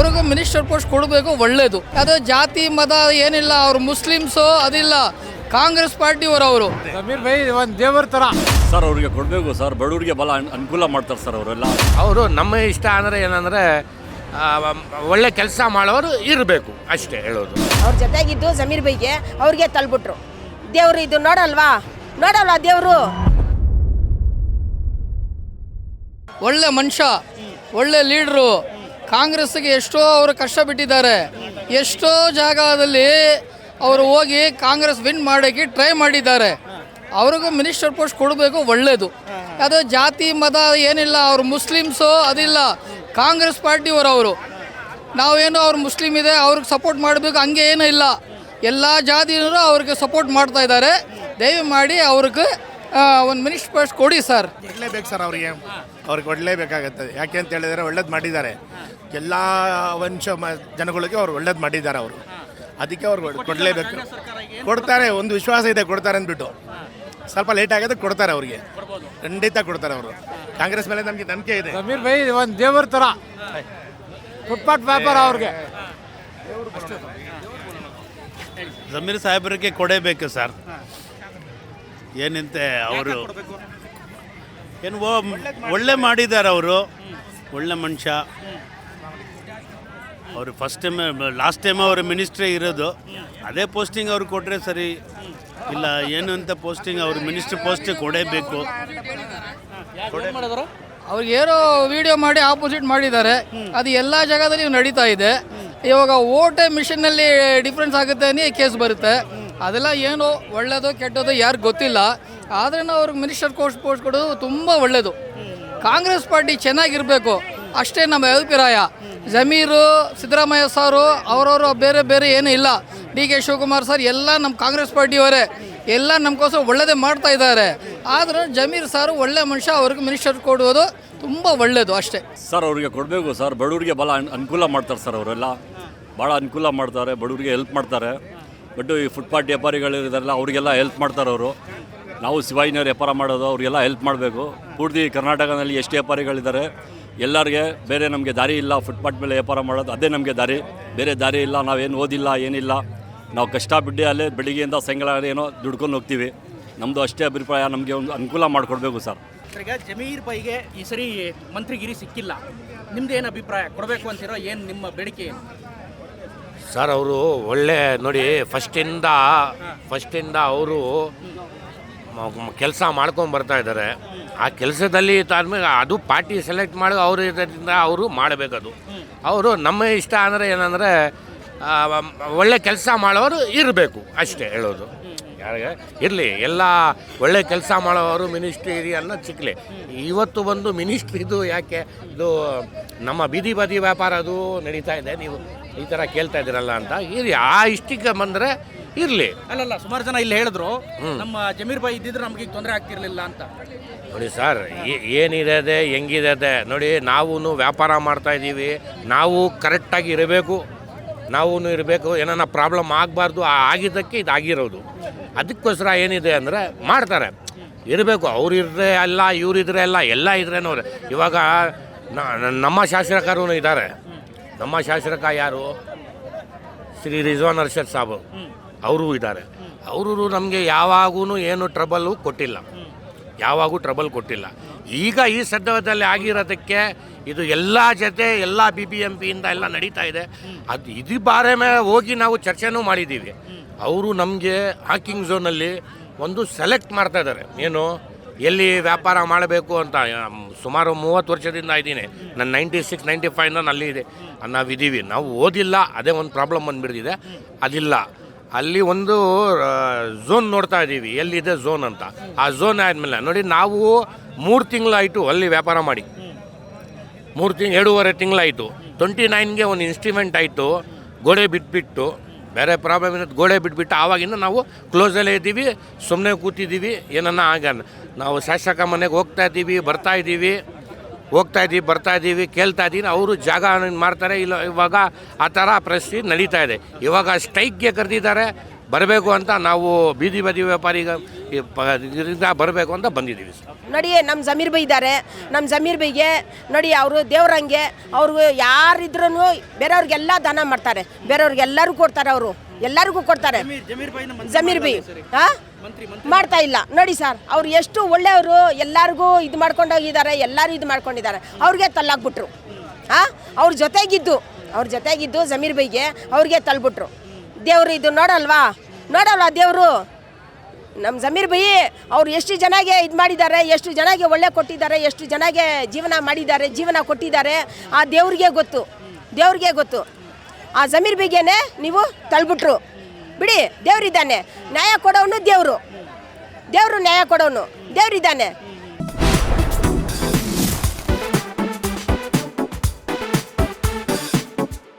ಅವ್ರಿಗೂ minister post ಕೊಡಬೇಕು, ಒಳ್ಳೇದು. ಅದು ಜಾತಿ ಮತ ಏನಿಲ್ಲ, ಅವ್ರು ಮುಸ್ಲಿಮ್ಸು ಅದಿಲ್ಲ, ಕಾಂಗ್ರೆಸ್ ಪಾರ್ಟಿಯವರು. ಅವರು ಸಮೀರ್ ಭೈ ಒಂದು ದೇವರ ಥರ ಸರ್. ಅವ್ರಿಗೆ ಕೊಡಬೇಕು ಸರ್, ಬಡವರಿಗೆ ಬಲ ಅನುಕೂಲ ಮಾಡ್ತಾರೆ ಸರ್ ಅವರೆಲ್ಲ. ಅವರು ನಮ್ಮ ಇಷ್ಟ ಅಂದರೆ ಏನಂದರೆ ಒಳ್ಳೆ ಕೆಲಸ ಮಾಡೋರು ಇರಬೇಕು ಅಷ್ಟೇ ಹೇಳೋದು. ಅವ್ರ ಜೊತೆಗಿದ್ದು ಸಮೀರ್ ಬೈಗೆ ಅವ್ರಿಗೆ ತಳ್ಬಿಟ್ರು. ದೇವರು ಇದು ನೋಡಲ್ವಾ ದೇವರು. ಒಳ್ಳೆ ಮನುಷ್ಯ, ಒಳ್ಳೆ ಲೀಡ್ರು. ಕಾಂಗ್ರೆಸ್ಗೆ ಎಷ್ಟೋ ಅವರು ಕಷ್ಟ ಬಿಟ್ಟಿದ್ದಾರೆ. ಎಷ್ಟೋ ಜಾಗದಲ್ಲಿ ಅವರು ಹೋಗಿ ಕಾಂಗ್ರೆಸ್ ವಿನ್ ಮಾಡೋಕ್ಕೆ ಟ್ರೈ ಮಾಡಿದ್ದಾರೆ. ಅವ್ರಿಗೂ ಮಿನಿಸ್ಟರ್ ಪೋಸ್ಟ್ ಕೊಡಬೇಕು, ಒಳ್ಳೇದು. ಅದು ಜಾತಿ ಮತ ಏನಿಲ್ಲ, ಅವ್ರು ಮುಸ್ಲಿಮ್ಸು ಅದಿಲ್ಲ, ಕಾಂಗ್ರೆಸ್ ಪಾರ್ಟಿಯವರು. ಅವರು ನಾವೇನು ಅವ್ರು ಮುಸ್ಲಿಮ್ ಇದೆ ಅವ್ರಿಗೆ ಸಪೋರ್ಟ್ ಮಾಡಬೇಕು ಹಂಗೆ ಏನೂ ಇಲ್ಲ. ಎಲ್ಲ ಜಾತಿಯವರು ಅವ್ರಿಗೆ ಸಪೋರ್ಟ್ ಮಾಡ್ತಾ ಇದ್ದಾರೆ. ದಯಮಾಡಿ ಅವ್ರಿಗೆ ಒಂದು ಮಿನಿಸ್ಟರ್ ಪೋಸ್ಟ್ ಕೊಡಿ ಸರ್. ಕೊಡಲೇಬೇಕು ಸರ್ ಅವ್ರಿಗೆ ಕೊಡಲೇಬೇಕಾಗತ್ತೆ. ಯಾಕೆ ಅಂತ ಹೇಳಿದರೆ ಒಳ್ಳೇದು ಮಾಡಿದ್ದಾರೆ. ಎಲ್ಲ ವಂಶ ಜನಗಳಿಗೆ ಅವ್ರು ಒಳ್ಳೇದು ಮಾಡಿದ್ದಾರೆ. ಅವರು ಅದಕ್ಕೆ ಅವ್ರು ಕೊಡಲೇಬೇಕು. ಕೊಡ್ತಾರೆ, ಒಂದು ವಿಶ್ವಾಸ ಇದೆ ಕೊಡ್ತಾರೆ ಅಂದ್ಬಿಟ್ಟು. ಸ್ವಲ್ಪ ಲೇಟ್ ಆಗೋದು ಕೊಡ್ತಾರೆ, ಅವ್ರಿಗೆ ಖಂಡಿತ ಕೊಡ್ತಾರೆ. ಅವರು ಕಾಂಗ್ರೆಸ್ ಮೇಲೆ ನಮಗೆ ನಂಬಿಕೆ ಇದೆ. ಸಮೀರ್ ಭೈ ಒಂದು ದೇವರ ಥರ, ಫುಟ್ಪಾತ್ ವ್ಯಾಪಾರ ಅವ್ರಿಗೆ. ಜಮೀರ್ ಸಾಹೇಬರಿಗೆ ಕೊಡಬೇಕು ಸರ್. ಏನಂತೆ ಅವರು ಏನು ಒಳ್ಳೆ ಮಾಡಿದ್ದಾರೆ. ಅವರು ಒಳ್ಳೆ ಮನುಷ್ಯ. ಅವರು ಫಸ್ಟ್ ಟೈಮ್ ಲಾಸ್ಟ್ ಟೈಮ್ ಅವರು ಮಿನಿಸ್ಟ್ರೇ ಇರೋದು. ಅದೇ ಪೋಸ್ಟಿಂಗ್ ಅವ್ರು ಕೊಟ್ಟರೆ ಸರಿ. ಇಲ್ಲ ಏನು ಅಂತ ಪೋಸ್ಟಿಂಗ್ ಅವರು ಮಿನಿಸ್ಟ್ರ್ ಪೋಸ್ಟ್ ಕೊಡಬೇಕು. ಅವ್ರಿಗೆ ಏನೋ ವಿಡಿಯೋ ಮಾಡಿ ಆಪೋಸಿಟ್ ಮಾಡಿದ್ದಾರೆ. ಅದು ಎಲ್ಲ ಜಾಗದಲ್ಲಿ ನಡೀತಾ ಇದೆ. ಇವಾಗ ಓಟೆ ಮಿಷನ್ನಲ್ಲಿ ಡಿಫ್ರೆನ್ಸ್ ಆಗುತ್ತೆ ಅನ್ನೋ ಕೇಸ್ ಬರುತ್ತೆ. ಅದೆಲ್ಲ ಏನು ಒಳ್ಳೆಯದು ಕೆಟ್ಟದ್ದು ಯಾರಿಗೂ ಗೊತ್ತಿಲ್ಲ. ಆದ್ರೂ ಅವ್ರಿಗೆ ಮಿನಿಸ್ಟರ್ ಪೋಸ್ಟ್ ಕೊಡೋದು ತುಂಬ ಒಳ್ಳೆಯದು. ಕಾಂಗ್ರೆಸ್ ಪಾರ್ಟಿ ಚೆನ್ನಾಗಿರಬೇಕು ಅಷ್ಟೇ ನಮ್ಮ ಅಭಿಪ್ರಾಯ. ಜಮೀರು, ಸಿದ್ದರಾಮಯ್ಯ ಸಾರು ಅವರವರು ಬೇರೆ ಬೇರೆ ಏನೂ ಇಲ್ಲ. ಡಿ.ಕೆ. ಶಿವಕುಮಾರ್ ಸರ್ ಎಲ್ಲ ನಮ್ಮ ಕಾಂಗ್ರೆಸ್ ಪಾರ್ಟಿಯವರೇ. ಎಲ್ಲ ನಮಗೋಸ್ಕರ ಒಳ್ಳೆಯದೇ ಮಾಡ್ತಾ ಇದ್ದಾರೆ. ಆದರೂ ಜಮೀರ್ ಸಾರು ಒಳ್ಳೆ ಮನುಷ್ಯ, ಅವ್ರಿಗೆ ಮಿನಿಸ್ಟರ್ ಕೊಡುವುದು ತುಂಬ ಒಳ್ಳೆಯದು ಅಷ್ಟೇ ಸರ್. ಅವ್ರಿಗೆ ಕೊಡಬೇಕು ಸರ್, ಬಡವರಿಗೆ ಬಲ ಅನುಕೂಲ ಮಾಡ್ತಾರೆ ಸರ್. ಅವರೆಲ್ಲ ಭಾಳ ಅನುಕೂಲ ಮಾಡ್ತಾರೆ, ಬಡವರಿಗೆ ಹೆಲ್ಪ್ ಮಾಡ್ತಾರೆ. ಬಟ್ ಈ ಫುಟ್ಪಾತ್ ವ್ಯಾಪಾರಿಗಳಿದಾರಲ್ಲ ಅವರಿಗೆಲ್ಲ ಹೆಲ್ಪ್ ಮಾಡ್ತಾರೆ ಅವರು. ನಾವು ಶಿವಾಜಿನವ್ರು ವ್ಯಾಪಾರ ಮಾಡೋದು, ಅವ್ರಿಗೆಲ್ಲ ಹೆಲ್ಪ್ ಮಾಡಬೇಕು. ಪೂರ್ತಿ ಕರ್ನಾಟಕದಲ್ಲಿ ಎಷ್ಟು ವ್ಯಾಪಾರಿಗಳಿದ್ದಾರೆ ಎಲ್ಲರಿಗೆ ಬೇರೆ ನಮಗೆ ದಾರಿ ಇಲ್ಲ. ಫುಟ್ಪಾತ್ ಮೇಲೆ ವ್ಯಾಪಾರ ಮಾಡೋದು ಅದೇ ನಮಗೆ ದಾರಿ, ಬೇರೆ ದಾರಿ ಇಲ್ಲ. ನಾವೇನು ಓದಿಲ್ಲ ಏನಿಲ್ಲ, ನಾವು ಕಷ್ಟ ಬಿಟ್ಟು ಅಲ್ಲೇ ಬೆಳಿಗ್ಗೆಯಿಂದ ಸಾಯಂಕಾಲ ಏನೋ ದುಡ್ಕೊಂಡು ಹೋಗ್ತೀವಿ. ನಮ್ಮದು ಅಷ್ಟೇ ಅಭಿಪ್ರಾಯ. ನಮಗೆ ಒಂದು ಅನುಕೂಲ ಮಾಡಿಕೊಡ್ಬೇಕು ಸರ್. ಈಗ ಜಮೀರ್ ಬೈಗೆ ಈ ಸರಿ ಮಂತ್ರಿಗಿರಿ ಸಿಕ್ಕಿಲ್ಲ, ನಿಮ್ದು ಏನು ಅಭಿಪ್ರಾಯ? ಕೊಡಬೇಕು ಅಂತಿರೋ, ಏನು ನಿಮ್ಮ ಬೇಡಿಕೆ ಏನು ಸರ್? ಅವರು ಒಳ್ಳೆ ನೋಡಿ, ಫಸ್ಟಿಂದ ಅವರು ಕೆಲಸ ಮಾಡ್ಕೊಂಡು ಬರ್ತಾ ಇದ್ದಾರೆ. ಆ ಕೆಲಸದಲ್ಲಿ ಆದಮೇಲೆ ಅದು ಪಾರ್ಟಿ ಸೆಲೆಕ್ಟ್ ಮಾಡಿ ಅವರು ಇದರಿಂದ ಅವರು ಮಾಡಬೇಕದು. ಅವರು ನಮ್ಮ ಇಷ್ಟ ಅಂದರೆ ಏನಂದರೆ ಒಳ್ಳೆ ಕೆಲಸ ಮಾಡೋರು ಇರಬೇಕು ಅಷ್ಟೇ ಹೇಳೋದು. ಯಾರಿಗೆ ಇರಲಿ, ಎಲ್ಲ ಒಳ್ಳೆ ಕೆಲಸ ಮಾಡೋರು ಮಿನಿಸ್ಟ್ರಿ ಅನ್ನೋದು ಸಿಕ್ಕಲಿ. ಇವತ್ತು ಬಂದು ಮಿನಿಸ್ಟ್ರಿದು ಯಾಕೆ ಇದು ನಮ್ಮ ಬೀದಿ ಬದಿ ವ್ಯಾಪಾರ ಅದು ನಡೀತಾ ಇದೆ, ನೀವು ಈ ಥರ ಕೇಳ್ತಾ ಇದ್ದೀರಲ್ಲ ಅಂತ. ಇರಲಿ, ಆ ಇಷ್ಟಕ್ಕೆ ಬಂದರೆ ಇರಲಿ. ಅಲ್ಲಲ್ಲ, ಸುಮಾರು ಜನ ಇಲ್ಲಿ ಹೇಳಿದ್ರು ನಮ್ಮ ಜಮೀರ್ ಬಾಯಿ ಇದ್ದಿದ್ರೆ ನಮಗೆ ತೊಂದರೆ ಆಗ್ತಿರ್ಲಿಲ್ಲ ಅಂತ. ನೋಡಿ ಸರ್, ಏನಿದೆ ಹೆಂಗಿದೆ ನೋಡಿ, ನಾವು ವ್ಯಾಪಾರ ಮಾಡ್ತಾ ಇದ್ದೀವಿ, ನಾವು ಕರೆಕ್ಟಾಗಿ ಇರಬೇಕು. ನಾವೂ ಇರಬೇಕು, ಏನಾನ ಪ್ರಾಬ್ಲಮ್ ಆಗಬಾರ್ದು. ಆಗಿದ್ದಕ್ಕೆ ಇದಾಗಿರೋದು. ಅದಕ್ಕೋಸ್ಕರ ಏನಿದೆ ಅಂದರೆ ಮಾಡ್ತಾರೆ, ಇರಬೇಕು. ಅವ್ರು ಇದ್ರೆ ಅಲ್ಲ, ಇವರಿದ್ರೆ ಅಲ್ಲ, ಎಲ್ಲ ಇದ್ರೇನೋ. ಇವಾಗ ನಮ್ಮ ಶಾಸಕರು ಇದ್ದಾರೆ. ನಮ್ಮ ಶಾಸಕ ಯಾರು? ಶ್ರೀ ರಿಜ್ವಾನ್ ಅರ್ಷದ್ ಸಾಬು, ಅವರು ಇದ್ದಾರೆ. ಅವರು ನಮಗೆ ಯಾವಾಗೂ ಏನು ಟ್ರಬಲ್ಲು ಕೊಟ್ಟಿಲ್ಲ, ಯಾವಾಗೂ ಟ್ರಬಲ್ ಕೊಟ್ಟಿಲ್ಲ. ಈಗ ಈ ಸಂದರ್ಭದಲ್ಲಿ ಆಗಿರೋದಕ್ಕೆ ಇದು ಎಲ್ಲ ಜೊತೆ ಎಲ್ಲ BBMPಯಿಂದ ಎಲ್ಲ ನಡೀತಾ ಇದೆ. ಅದು ಇದು ಬಾರೆ ಮೇಲೆ ಹೋಗಿ ನಾವು ಚರ್ಚೆನೂ ಮಾಡಿದ್ದೀವಿ. ಅವರು ನಮಗೆ ಹಾಕಿಂಗ್ ಝೋನಲ್ಲಿ ಒಂದು ಸೆಲೆಕ್ಟ್ ಮಾಡ್ತಾ ಇದ್ದಾರೆ, ಏನು ಎಲ್ಲಿ ವ್ಯಾಪಾರ ಮಾಡಬೇಕು ಅಂತ. ಸುಮಾರು 30 ವರ್ಷದಿಂದ ಇದ್ದೀನಿ ನಾನು. 96, 95 ನಾನು ಅಲ್ಲಿ ಇದೆ ನಾವಿದ್ದೀವಿ. ನಾವು ಓದಿಲ್ಲ, ಅದೇ ಒಂದು ಪ್ರಾಬ್ಲಮ್ ಬಂದುಬಿಡ್ತಿದೆ. ಅದಿಲ್ಲ, ಅಲ್ಲಿ ಒಂದು ಝೋನ್ ನೋಡ್ತಾ ಇದ್ದೀವಿ, ಎಲ್ಲಿದೆ ಝೋನ್ ಅಂತ. ಆ ಝೋನ್ ಆದಮೇಲೆ ನೋಡಿ, ನಾವು 3 ತಿಂಗಳಾಯಿತು ಅಲ್ಲಿ ವ್ಯಾಪಾರ ಮಾಡಿ. 2.5 ತಿಂಗಳಾಯಿತು. 29ಗೆ ಒಂದು ಇನ್ಸ್ಟ್ರಿಮೆಂಟ್ ಆಯಿತು, ಗೋಡೆ ಬಿಟ್ಬಿಟ್ಟು. ಬೇರೆ ಪ್ರಾಬ್ಲಮ್ ಇರೋದು ಗೋಡೆ ಬಿಟ್ಬಿಟ್ಟು. ಆವಾಗಿಂದ ನಾವು ಕ್ಲೋಸಲ್ಲೇ ಇದ್ದೀವಿ, ಸುಮ್ಮನೆ ಕೂತಿದ್ದೀವಿ. ಏನನ್ನ ಆಗ ನಾವು ಶಾಸಕ ಮನೆಗೆ ಹೋಗ್ತಾ ಇದ್ದೀವಿ, ಬರ್ತಾ ಇದ್ದೀವಿ, ಕೇಳ್ತಾ ಇದ್ದೀನಿ. ಅವರು ಜಾಗ ಮಾಡ್ತಾರೆ ಇಲ್ಲ. ಇವಾಗ ಆ ಥರ ಪರಿಸ್ಥಿತಿ ನಡೀತಾ ಇದೆ. ಇವಾಗ ಸ್ಟ್ರೈಕ್ಗೆ ಕರೆದಿದ್ದಾರೆ. ಬರಬೇಕು ಅಂತ ನಾವು ಬೀದಿ ಬದಿ ವ್ಯಾಪಾರಿಗ ಬರಬೇಕು ಅಂತ ಬಂದಿದ್ದೀವಿ ಸರ್. ನೋಡಿ ನಮ್ಮ ಜಮೀರ್ ಬೈ ಇದ್ದಾರೆ, ನಮ್ಮ ಜಮೀರ್ ಬೈಗೆ ನೋಡಿ ಅವರು ದೇವ್ರಂಗೆ, ಅವ್ರಿಗೆ ಯಾರಿದ್ರೂ ಬೇರೆಯವ್ರಿಗೆಲ್ಲ ದಾನ ಮಾಡ್ತಾರೆ, ಬೇರೆಯವ್ರಿಗೆಲ್ಲರೂ ಕೊಡ್ತಾರೆ, ಅವರು ಎಲ್ಲರಿಗೂ ಕೊಡ್ತಾರೆ. ಜಮೀರ್ ಬೈ ಮಾಡ್ತಾ ಇಲ್ಲ ನೋಡಿ ಸರ್, ಅವ್ರು ಎಷ್ಟು ಒಳ್ಳೆಯವರು, ಎಲ್ಲರಿಗೂ ಇದು ಮಾಡ್ಕೊಂಡೋಗಿದ್ದಾರೆ, ಎಲ್ಲರೂ ಇದು ಮಾಡ್ಕೊಂಡಿದ್ದಾರೆ, ಅವ್ರಿಗೆ ತಳ್ಳಾಕ್ಬಿಟ್ರು. ಅವ್ರ ಜೊತೆಗಿದ್ದು ಜಮೀರ್ ಬೈಗೆ ಅವ್ರಿಗೆ ತಳ್ಬಿಟ್ರು. ದೇವರು ಇದು ನೋಡಲ್ವಾ ದೇವರು ನಮ್ಮ ಜಮೀರ್ ಬೈ ಅವ್ರು ಎಷ್ಟು ಜನಗೆ ಇದು ಮಾಡಿದ್ದಾರೆ, ಎಷ್ಟು ಜನಗೆ ಒಳ್ಳೆ ಕೊಟ್ಟಿದ್ದಾರೆ, ಎಷ್ಟು ಜನಗೆ ಜೀವನ ಕೊಟ್ಟಿದ್ದಾರೆ, ಆ ದೇವ್ರಿಗೆ ಗೊತ್ತು. ಆ ಜಮೀರ್ ಬೈಗೇನೆ ನೀವು ತಳ್ಬಿಟ್ರು. ಬಿಡಿ, ದೇವ್ರಿದ್ದಾನೆ, ನ್ಯಾಯ ಕೊಡೋನು ದೇವರು ನ್ಯಾಯ ಕೊಡೋನು ದೇವ್ರಿದ್ದಾನೆ.